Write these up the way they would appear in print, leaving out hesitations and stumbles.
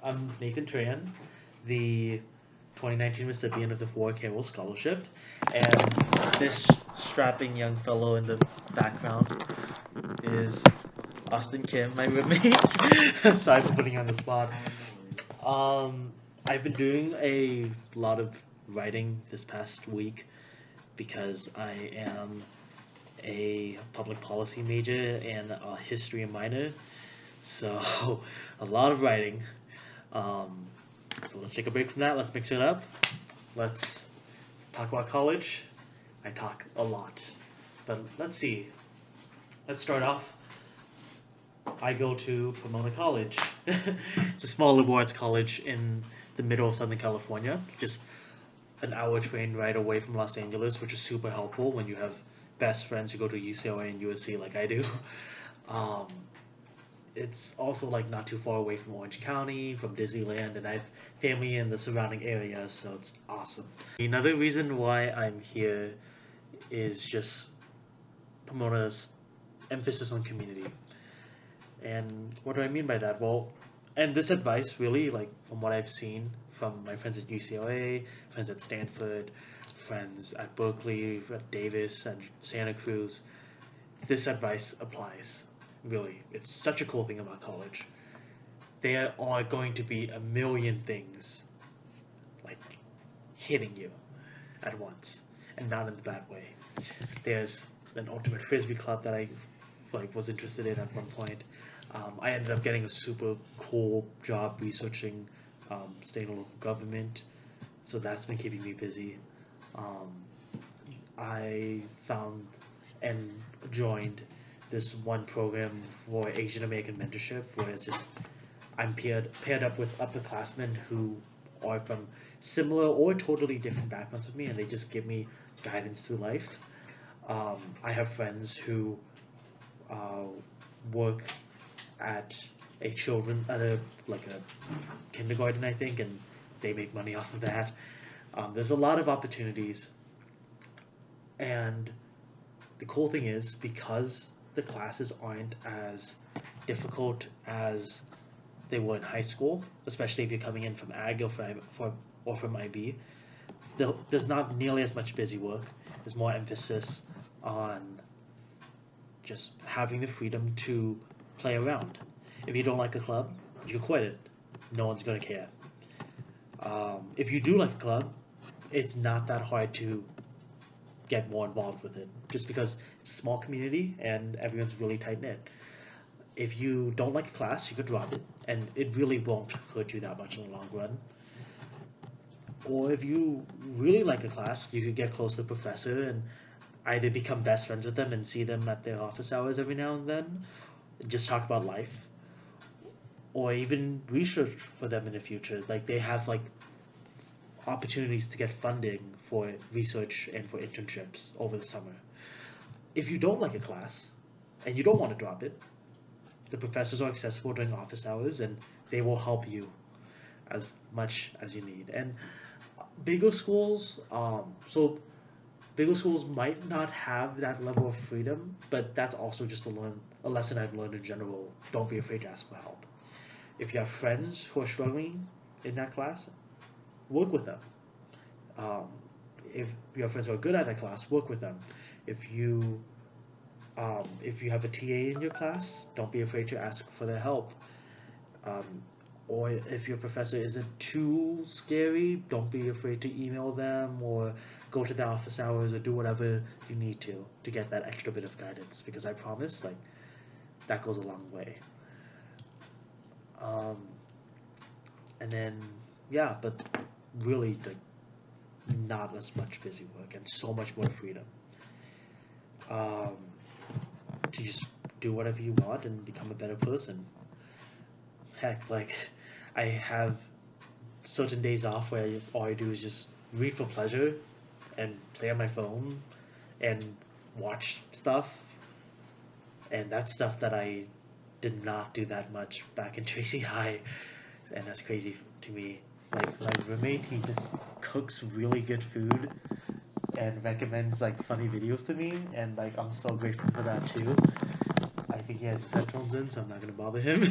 I'm Nathan Tran, the 2019 recipient of the Four Carroll Scholarship, and this strapping young fellow in the background is Austin Kim, my roommate. Sorry for putting you on the spot. Um, I've been doing a lot of writing this past week because I am a public policy major and a history minor, so a lot of writing. Um, so let's take a break from that. Let's mix it up. Let's talk about college. I talk a lot, but let's see. Let's start off. I go to Pomona College. It's a small liberal arts college in the middle of Southern California, just an hour train ride away from Los Angeles, which is super helpful when you have best friends who go to UCLA and USC like I do. Um, it's also like not too far away from Orange County, from Disneyland, and I have family in the surrounding area, so it's awesome. Another reason why I'm here is just Pomona's emphasis on community. And what do I mean by that? Well, and this advice really, like from what I've seen from my friends at UCLA, friends at Stanford, friends at Berkeley, at Davis, and Santa Cruz, this advice applies. Really, it's such a cool thing about college. There are going to be a million things like hitting you at once, and not in the bad way. There's an ultimate frisbee club that I was interested in at one point. I ended up getting a super cool job researching state and local government, so that's been keeping me busy. Um, I found and joined this one program for Asian American mentorship, where it's just I'm paired up with upperclassmen who are from similar or totally different backgrounds with me, and they just give me guidance through life. I have friends who uh, work at a kindergarten, I think, and they make money off of that. There's a lot of opportunities, and the cool thing is because the classes aren't as difficult as they were in high school, especially if you're coming in from ag or from IB. There's not nearly as much busy work. There's more emphasis on just having the freedom to play around. If you don't like a club, you quit it. No one's gonna care. If you do like a club, it's not that hard to get more involved with it, just because it's a small community and everyone's really tight knit. If you don't like a class, you could drop it, and it really won't hurt you that much in the long run. Or if you really like a class, you could get close to the professor and either become best friends with them and see them at their office hours every now and then, just talk about life, or even research for them in the future. Like they have like opportunities to get funding for research and for internships over the summer. If you don't like a class and you don't want to drop it, the professors are accessible during office hours and they will help you as much as you need. And bigger schools, so bigger schools might not have that level of freedom, but that's also just a lesson I've learned in general. Don't be afraid to ask for help. If you have friends who are struggling in that class, work with them. Um, if you have friends who are good at that class, work with them. If you if you have a TA in your class, don't be afraid to ask for their help. Um, or if your professor isn't too scary, don't be afraid to email them or go to the office hours or do whatever you need to get that extra bit of guidance. Because I promise, like that goes a long way. Um, and then yeah, but really like not as much busy work and so much more freedom um, to just do whatever you want and become a better person. Heck, like I have certain days off where all I do is just read for pleasure and play on my phone and watch stuff, and that's stuff that I did not do that much back in Tracy High, and that's crazy to me. Like my roommate, he just cooks really good food and recommends like funny videos to me, and like I'm so grateful for that too. I think he has his headphones in, so I'm not gonna bother him.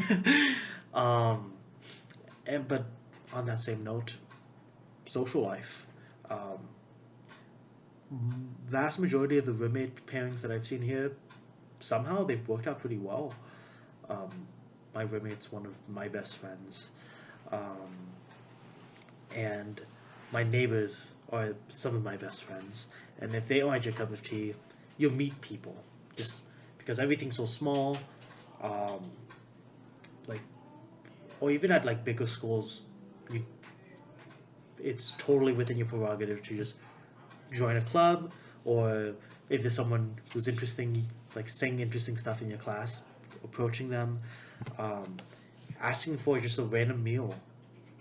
um, but on that same note, social life. Um, Vast majority of the roommate pairings that I've seen here, somehow they've worked out pretty well. Um, my roommate's one of my best friends, um, and my neighbors are some of my best friends. And if they aren't your cup of tea, you'll meet people just because everything's so small. Um, like, or even at like bigger schools, you it's totally within your prerogative to just join a club, or if there's someone who's interesting, like saying interesting stuff in your class, approaching them, um, asking for just a random meal,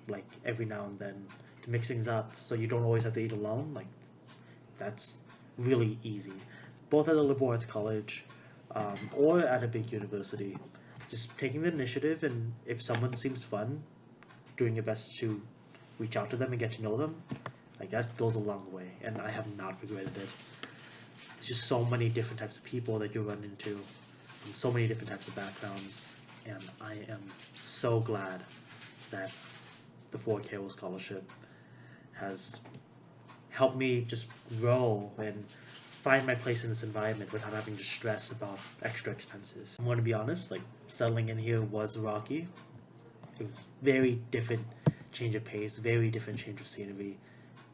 like every now and then to mix things up, so you don't always have to eat alone. Like that's really easy, both at a liberal arts college, or at a big university. Just taking the initiative, and if someone seems fun, doing your best to reach out to them and get to know them, like that goes a long way, and I have not regretted it. There's just so many different types of people that you run into, from so many different types of backgrounds, and I am so glad that the 4K Scholarship has helped me just grow and find my place in this environment without having to stress about extra expenses. I'm going to be honest, like settling in here was rocky. It was very different change of pace, very different change of scenery.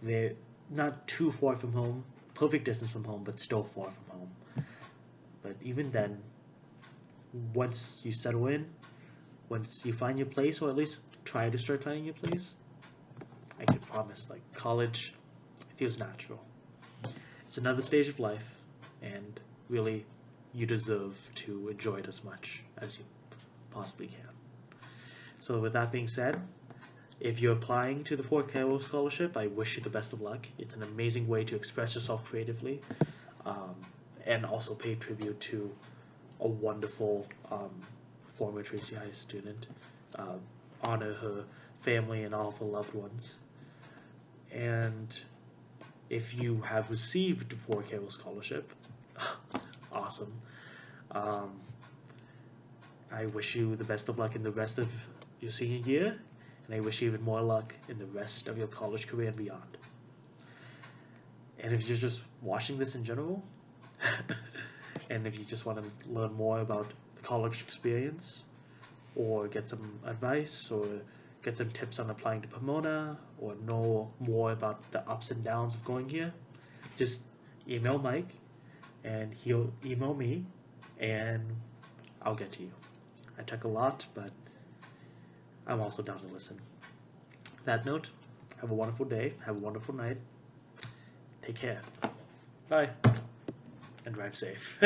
They're not too far from home, perfect distance from home, but still far from home. But even then, once you settle in, once you find your place, or at least try to start finding your place, I can promise, like college feels natural. It's another stage of life, and really, you deserve to enjoy it as much as you possibly can. So, with that being said, if you're applying to the Fort Cairo Scholarship, I wish you the best of luck. It's an amazing way to express yourself creatively, um, and also pay tribute to a wonderful former Tracy High student. Uh, Honor her family and all of her loved ones. And if you have received the Fort Cairo Scholarship, awesome. Um, I wish you the best of luck in the rest of your senior year, and I wish you even more luck in the rest of your college career and beyond. And if you're just watching this in general, and if you just want to learn more about the college experience, or get some advice, or get some tips on applying to Pomona, or know more about the ups and downs of going here, just email Mike, and he'll email me, and I'll get to you. I talk a lot, but I'm also down to listen. That note, have a wonderful day, have a wonderful night. Take care. Bye. And drive safe.